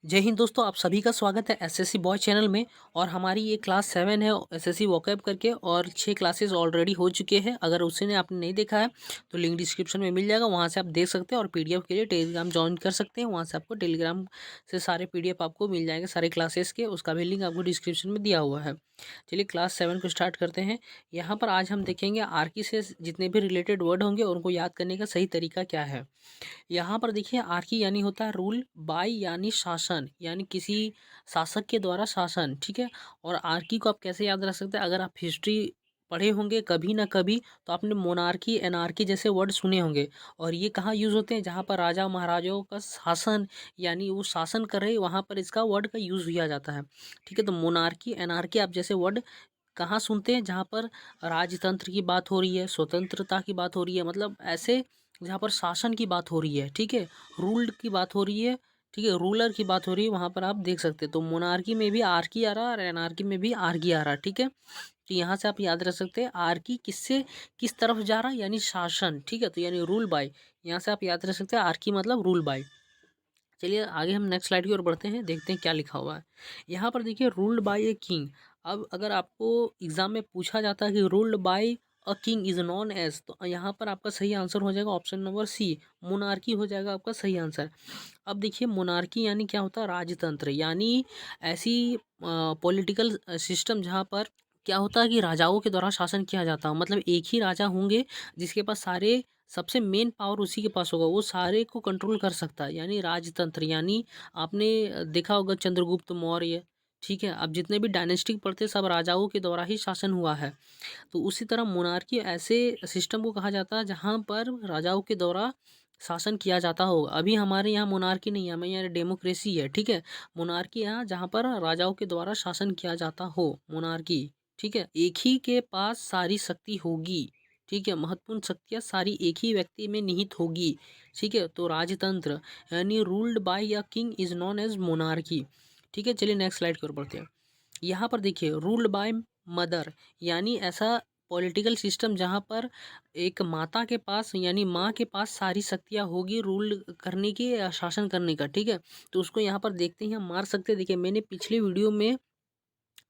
जय हिंद दोस्तों, आप सभी का स्वागत है एसएससी बॉय चैनल में। और हमारी ये क्लास 7 है एसएससी वोकैब करके, और 6 क्लासेस ऑलरेडी हो चुके हैं। अगर उसने आपने नहीं देखा है तो लिंक डिस्क्रिप्शन में मिल जाएगा, वहाँ से आप देख सकते हैं। और पीडीएफ के लिए टेलीग्राम ज्वाइन कर सकते हैं, वहाँ से आपको टेलीग्राम से सारे पीडीएफ आपको मिल जाएंगे सारे क्लासेस के। उसका भी लिंक आपको डिस्क्रिप्शन में दिया हुआ है। चलिए क्लास 7 को स्टार्ट करते हैं। यहाँ पर आज हम देखेंगे आर्की से जितने भी रिलेटेड वर्ड होंगे उनको याद करने का सही तरीका क्या है। यहाँ पर देखिए आर्की यानी होता है रूल बाय, यानी शासन, यानी किसी शासक के द्वारा शासन। ठीक है। और आर्की को आप कैसे याद रख सकते हैं, अगर आप हिस्ट्री पढ़े होंगे कभी ना कभी तो आपने मोनार्की एनार्की जैसे वर्ड सुने होंगे। और ये कहाँ यूज़ होते हैं, जहाँ पर राजा महाराजाओं का शासन, यानी वो शासन कर रहे वहाँ पर इसका वर्ड का यूज़ किया जाता है। ठीक है। तो मोनार्की एनार्की आप जैसे वर्ड कहाँ सुनते हैं, जहाँ पर राजतंत्र की बात हो रही है, स्वतंत्रता की बात हो रही है, मतलब ऐसे जहाँ पर शासन की बात हो रही है। ठीक है। रूल्ड की बात हो रही है। ठीक है। रूलर की बात हो रही है, वहाँ पर आप देख सकते हैं। तो मोनार्की में भी आर्की आ रहा है और एनार्की में भी आर्की आ रहा है। ठीक है। तो यहाँ से आप याद रख सकते हैं आर्की किससे किस तरफ जा रहा है, यानी शासन। ठीक है। तो यानी रूल बाय, यहाँ से आप याद रख सकते हैं आर्की मतलब रूल बाय। चलिए आगे हम नेक्स्ट स्लाइड की ओर बढ़ते हैं, देखते हैं क्या लिखा हुआ है। यहाँ पर देखिए रूल्ड बाय ए किंग। अब अगर आपको एग्जाम में पूछा जाता है कि ruled by a king is known as, तो यहाँ पर आपका सही आंसर हो जाएगा ऑप्शन नंबर सी, मोनार्की हो जाएगा आपका सही आंसर। अब देखिए मोनार्की यानी क्या होता है, राजतंत्र, यानी ऐसी पॉलिटिकल सिस्टम जहाँ पर क्या होता है कि राजाओं के द्वारा शासन किया जाता है। मतलब एक ही राजा होंगे जिसके पास सारे सबसे मेन पावर उसी के पास होगा, वो सारे को कंट्रोल कर सकता है, यानी राजतंत्र। यानी आपने देखा होगा चंद्रगुप्त मौर्य। ठीक है। अब जितने भी डायनेस्टिक पढ़ते सब राजाओं के द्वारा ही शासन हुआ है। तो उसी तरह मोनार्की ऐसे सिस्टम को कहा जाता है जहाँ पर राजाओं के द्वारा शासन किया जाता हो। अभी हमारे यहाँ मोनार्की नहीं है, हमारे यहाँ डेमोक्रेसी है। ठीक है। मोनार्की यहाँ जहाँ पर राजाओं के द्वारा शासन किया जाता हो, मोनार्की। ठीक है। एक ही के पास सारी शक्ति होगी। ठीक है। महत्वपूर्ण शक्तियाँ सारी एक ही व्यक्ति में निहित होगी। ठीक है। तो राजतंत्र यानी ruled by a king is known as monarchy. ठीक है। चलिए नेक्स्ट स्लाइड की ओर बढ़ते हैं। यहाँ पर देखिए रूल्ड बाय मदर, यानी ऐसा पॉलिटिकल सिस्टम जहाँ पर एक माता के पास, यानी माँ के पास सारी शक्तियाँ होगी रूल करने की या शासन करने का। ठीक है। तो उसको यहाँ पर देखते ही हम मार सकते हैं। देखिए मैंने पिछले वीडियो में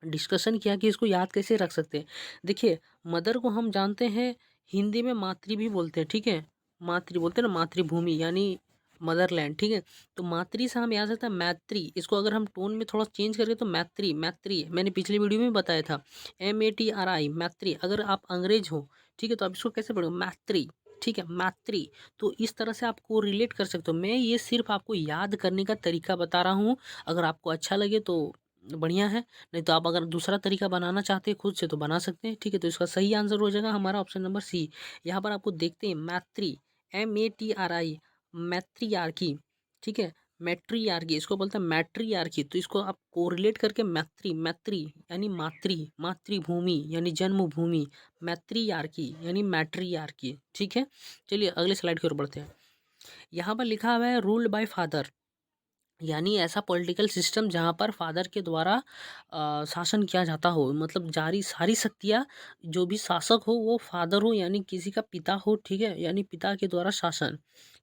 डिस्कशन किया कि इसको याद कैसे रख सकते हैं। देखिए मदर को हम जानते हैं हिंदी में मातृ भी बोलते हैं। ठीक है। मातृ बोलते हैं ना, मातृभूमि यानी मदरलैंड। ठीक है। तो मातृ से हम याद रखते हैं मैत्री, इसको अगर हम टोन में थोड़ा चेंज करें तो मैत्री, मैत्री मैंने पिछले वीडियो में बताया था, MATRI, मैत्री। अगर आप अंग्रेज हो, ठीक है, तो आप इसको कैसे पढ़ोगे, मैत्री। ठीक है, मैत्री। तो इस तरह से आपको रिलेट कर सकते हो। मैं ये सिर्फ आपको याद करने का तरीका बता रहा हूँ। अगर आपको अच्छा लगे तो बढ़िया है, नहीं तो आप अगर दूसरा तरीका बनाना चाहते हैं खुद से तो बना सकते हैं। ठीक है। तो इसका सही आंसर हो जाएगा हमारा ऑप्शन नंबर सी। यहाँ पर आपको देखते हैं मैत्री, MATRI, मैत्रियार्की। ठीक है। मैट्रियार्की इसको बोलते हैं, मैट्रियार्की। तो इसको आप कोरिलेट करके मैत्री, मैत्री यानी मातृ, मातृभूमि यानी जन्मभूमि, मैत्रियार्की यानी मैट्रियार्की। ठीक है। चलिए अगले स्लाइड की ओर बढ़ते हैं। यहाँ पर लिखा हुआ है रूल्ड बाय फादर, यानी ऐसा पॉलिटिकल सिस्टम जहाँ पर फादर के द्वारा शासन किया जाता हो, मतलब जारी सारी शक्तियाँ जो भी शासक हो वो फादर हो, यानी किसी का पिता हो। ठीक है। यानी पिता के द्वारा शासन।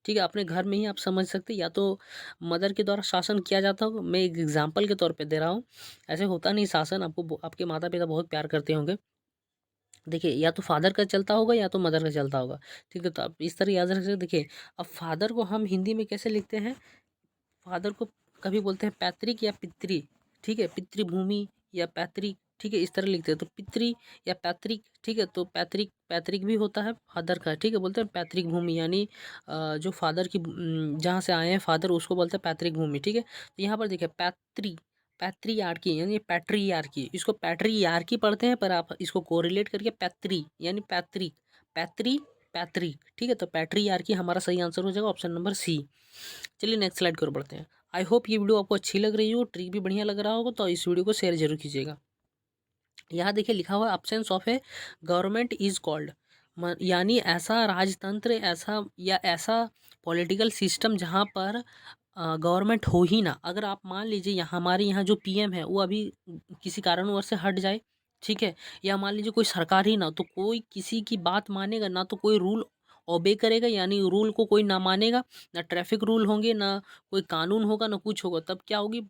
ठीक है। अपने घर में ही आप समझ सकते हैं, या तो मदर के द्वारा शासन किया जाता हो, मैं एक एग्जांपल के तौर पे दे रहा हूँ। ऐसे होता नहीं शासन, आपको आपके माता पिता बहुत प्यार करते होंगे। देखिए या तो फादर का चलता होगा या तो मदर का चलता होगा। ठीक है। तो आप इस तरह याद रख सकते हैं। देखिए अब फादर को हम हिंदी में कैसे लिखते हैं, फादर को कभी बोलते हैं पैतृक या पितृ। ठीक है। पितृभूमि या पैतृक। ठीक है। इस तरह लिखते हैं। तो पितृ या पैतृक। ठीक है। तो पैतृक, पैतृक भी होता है फादर का। ठीक है। बोलते हैं पैतृक भूमि, यानी जो फादर की जहाँ से आए हैं फादर उसको बोलते हैं पैतृक भूमि। ठीक है। तो यहाँ पर देखिए पैतृ, पैट्रियार्की यानी पैट्रियार्की, इसको पैट्रियार्की पढ़ते हैं पर आप इसको कोरिलेट करके पैतृ यानी पैतृक, पैतृ, पैतृक। ठीक है। तो पैट्रियार्की हमारा सही आंसर हो जाएगा ऑप्शन नंबर सी। चलिए नेक्स्ट स्लाइड की ओर बढ़ते हैं। आई होप ये वीडियो आपको अच्छी लग रही हो, ट्रिक भी बढ़िया लग रहा होगा, तो इस वीडियो को शेयर जरूर कीजिएगा। यहाँ देखिए लिखा हुआ है absence of A government is called, यानी ऐसा राजतंत्र, ऐसा या ऐसा पॉलिटिकल सिस्टम जहाँ पर गवर्नमेंट हो ही ना। अगर आप मान लीजिए यहाँ हमारे यहाँ जो PM है वो अभी किसी कारणवश से हट जाए। ठीक है। या मान लीजिए कोई सरकार ही ना, तो कोई किसी की बात मानेगा ना, तो कोई रूल ओबे करेगा, यानी रूल को कोई ना मानेगा, ना ट्रैफिक रूल होंगे, ना कोई कानून होगा, ना कुछ होगा, तब क्या होगी,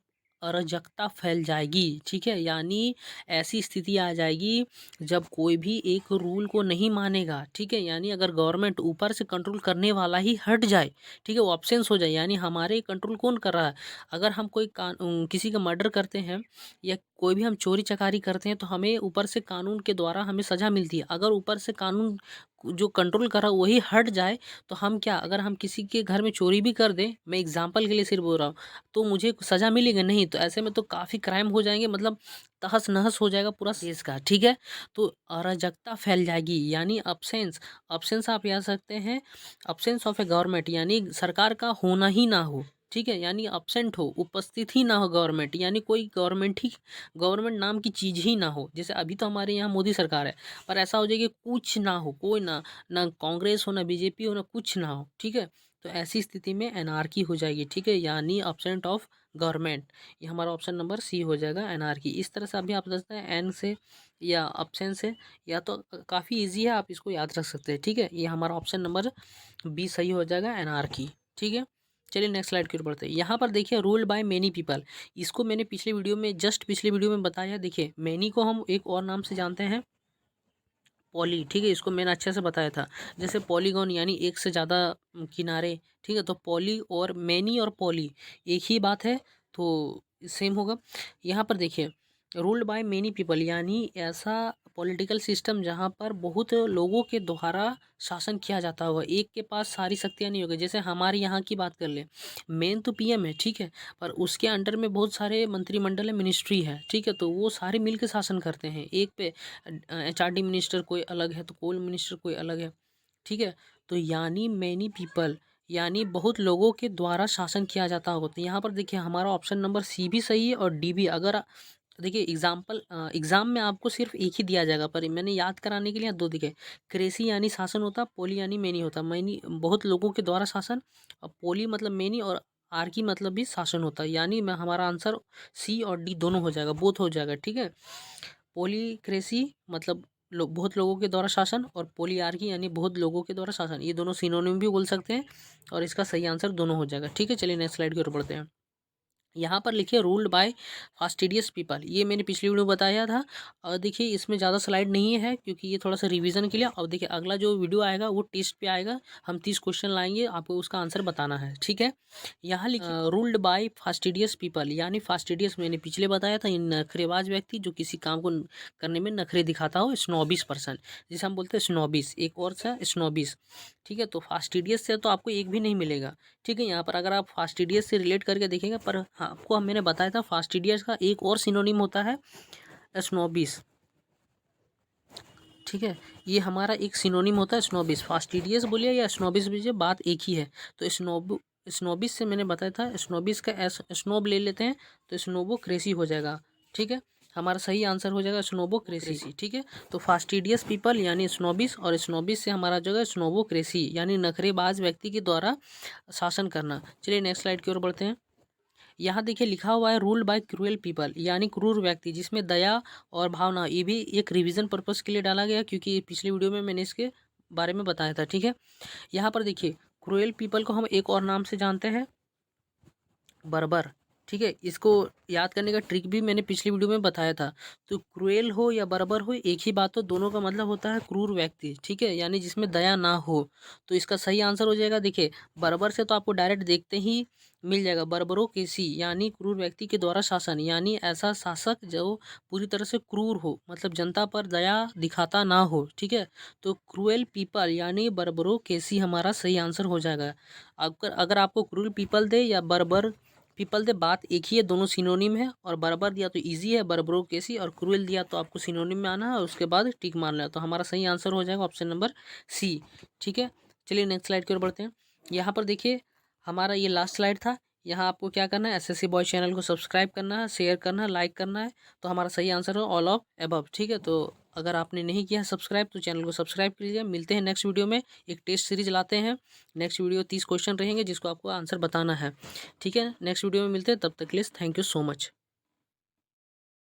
अराजकता फैल जाएगी। ठीक है, यानी ऐसी स्थिति आ जाएगी जब कोई भी एक रूल को नहीं मानेगा। ठीक है, यानी अगर गवर्नमेंट ऊपर से कंट्रोल करने वाला ही हट जाए, ठीक है, वो ऑप्शंस हो जाए, यानी हमारे कंट्रोल कौन कर रहा है। अगर हम कोई किसी का मर्डर करते हैं या कोई भी हम चोरी चकारी करते हैं तो हमें ऊपर से कानून के द्वारा हमें सज़ा मिलती है। अगर ऊपर से कानून जो कंट्रोल कर रहा है वही हट जाए तो हम क्या, अगर हम किसी के घर में चोरी भी कर दें, मैं एग्जांपल के लिए सिर्फ बोल रहा हूँ, तो मुझे सज़ा मिलेगी नहीं, तो ऐसे में तो काफ़ी क्राइम हो जाएंगे, मतलब तहस नहस हो जाएगा पूरा देश का। ठीक है, तो अराजकता फैल जाएगी, यानी अब्सेंस, अब्सेंस आप याद सकते हैं, अब्सेंस ऑफ ए गवर्नमेंट, यानी सरकार का होना ही ना हो। ठीक है, यानी अब्सेंट हो, उपस्थित ही ना हो गवर्नमेंट, यानी कोई गवर्नमेंट नाम की चीज़ ही ना हो। जैसे अभी तो हमारे यहाँ मोदी सरकार है, पर ऐसा हो जाए कि कुछ ना हो, कोई ना कांग्रेस हो, ना बीजेपी हो, ना कुछ ना हो। ठीक है, तो ऐसी स्थिति में एनार्की हो जाएगी। ठीक है, यानी अब्सेंट ऑफ गवर्नमेंट, ये हमारा ऑप्शन नंबर सी हो जाएगा, एनार्की। इस तरह से अभी आप सकते हैं एन से या ऑप्शन से, या तो काफ़ी इजी है, आप इसको याद रख सकते हैं। ठीक है, ये हमारा ऑप्शन नंबर बी सही हो जाएगा, एनार्की। ठीक है, चलिए नेक्स्ट स्लाइड की ओर बढ़ते हैं। यहाँ पर देखिए रूल्ड बाय मेनी पीपल, इसको मैंने पिछले वीडियो में पिछले वीडियो में बताया। देखिए मैनी को हम एक और नाम से जानते हैं, पॉली। ठीक है, इसको मैंने अच्छे से बताया था, जैसे पॉलीगॉन यानी एक से ज़्यादा किनारे। ठीक है, तो पॉली और मैनी और पॉली एक ही बात है, तो सेम होगा। यहाँ पर देखिए रूल्ड बाय मेनी पीपल, यानी ऐसा पॉलिटिकल सिस्टम जहाँ पर बहुत लोगों के द्वारा शासन किया जाता होगा, एक के पास सारी शक्तियाँ नहीं होगी। जैसे हमारे यहाँ की बात कर ले, मेन तो पीएम है, ठीक है, पर उसके अंडर में बहुत सारे मंत्रिमंडल है, मिनिस्ट्री है। ठीक है, तो वो सारे मिल के शासन करते हैं, एक पे एचआरडी मिनिस्टर कोई अलग है, तो कोल मिनिस्टर कोई अलग है। ठीक है, तो यानी मैनी पीपल, यानी बहुत लोगों के द्वारा शासन किया जाता होगा। तो यहाँ पर देखिए हमारा ऑप्शन नंबर सी भी सही है और डी भी। अगर देखिए एग्जाम में आपको सिर्फ एक ही दिया जाएगा, पर मैंने याद कराने के लिए दो दिखे। क्रेसी यानी शासन होता, पोली यानी मैनी होता। मैनी बहुत लोगों के द्वारा शासन, और पोली मतलब मैनी, और आर की मतलब भी शासन होता है। यानी मैं हमारा आंसर सी और डी दोनों हो जाएगा, बोथ हो जाएगा। ठीक है, पोलीक्रेसी मतलब बहुत लोगों के द्वारा शासन, और पोलियार्की यानी बहुत लोगों के द्वारा शासन, ये दोनों सिनोनिम भी बोल सकते हैं, और इसका सही आंसर दोनों हो जाएगा। ठीक है, चलिए नेक्स्ट स्लाइड की ओर बढ़ते हैं। यहाँ पर लिखिए रूल्ड बाय फास्टिडियस पीपल, ये मैंने पिछली वीडियो बताया था। और देखिए इसमें ज़्यादा स्लाइड नहीं है क्योंकि ये थोड़ा सा रिवीजन के लिए। और देखिए अगला जो वीडियो आएगा वो टेस्ट पे आएगा, हम 30 क्वेश्चन लाएंगे, आपको उसका आंसर बताना है। ठीक है, यहाँ लिखिए रूल्ड बाय फास्टिडियस पीपल, यानी फास्टिडियस मैंने पिछले बताया था, ये नखरेबाज व्यक्ति जो किसी काम को करने में नखरे दिखाता हो, स्नोबिस पर्सन, जिसे हम बोलते हैं स्नोबिस, एक और सा स्नोबिस। ठीक है, तो फास्टिडियस से तो आपको एक भी नहीं मिलेगा। ठीक है, यहाँ पर अगर आप फास्टिडियस से रिलेट करके देखेंगे, पर हाँ आपको मैंने बताया था फास्टिडियस का एक और सिनोनिम होता है स्नोबिस। ठीक है, ये हमारा एक सिनोनिम होता है स्नोबिस। फास्टिडियस बोलिए या स्नोबिस बोलिए, बात एक ही है। तो स्नोबिस से मैंने बताया था, स्नोबिस का स्नोब ले लेते हैं तो स्नोबो क्रेसी हो जाएगा। ठीक है, हमारा सही आंसर हो जाएगा स्नोबो क्रेसी। ठीक है, तो फास्टिडियस पीपल यानी स्नोबिस, और स्नोबिस से हमारा जगह स्नोबो क्रेसी यानी नखरेबाज व्यक्ति के द्वारा शासन करना। चलिए नेक्स्ट स्लाइड की ओर बढ़ते हैं। यहाँ देखिए लिखा हुआ है रूल्ड बाय क्रूएल पीपल, यानी क्रूर व्यक्ति जिसमें दया और भावना, ये भी एक रिवीजन पर्पस के लिए डाला गया क्योंकि पिछली वीडियो में मैंने इसके बारे में बताया था। ठीक है, यहाँ पर देखिए क्रूएल पीपल को हम एक और नाम से जानते हैं, बर्बर। ठीक है, इसको याद करने का ट्रिक भी मैंने पिछली वीडियो में बताया था। तो क्रूएल हो या बर्बर हो एक ही बात हो, दोनों का मतलब होता है क्रूर व्यक्ति। ठीक है, यानी जिसमें दया ना हो। तो इसका सही आंसर हो जाएगा, देखिए बर्बर से तो आपको डायरेक्ट देखते ही मिल जाएगा, बर्बरो केसी यानी क्रूर व्यक्ति के द्वारा शासन, यानी ऐसा शासक जो पूरी तरह से क्रूर हो, मतलब जनता पर दया दिखाता ना हो। ठीक है, तो क्रूएल पीपल यानी बर्बरो केसी हमारा सही आंसर हो जाएगा। अगर आपको क्रूर पीपल दे या बर्बर पीपल दे, बात एक ही है, दोनों सिनोनिम है। और बर्बर दिया तो इजी है, बर्बरो केसी, और क्रूएल दिया तो आपको सिनोनिम में आना है और उसके बाद टिक मारना है। तो हमारा सही आंसर हो जाएगा ऑप्शन नंबर सी। ठीक है, चलिए नेक्स्ट स्लाइड की ओर बढ़ते हैं। यहाँ पर देखिए हमारा ये लास्ट स्लाइड था। यहाँ आपको क्या करना है, एसएससी बॉय चैनल को सब्सक्राइब करना है, शेयर करना है, लाइक करना है। तो हमारा सही आंसर है ऑल ऑफ एबव। ठीक है, तो अगर आपने नहीं किया है सब्सक्राइब तो चैनल को सब्सक्राइब कीजिए। मिलते हैं नेक्स्ट वीडियो में, एक टेस्ट सीरीज लाते हैं। नेक्स्ट वीडियो 30 क्वेश्चन रहेंगे जिसको आपको आंसर बताना है। ठीक है, नेक्स्ट वीडियो में मिलते हैं, तब तक के लिए थैंक यू सो मच।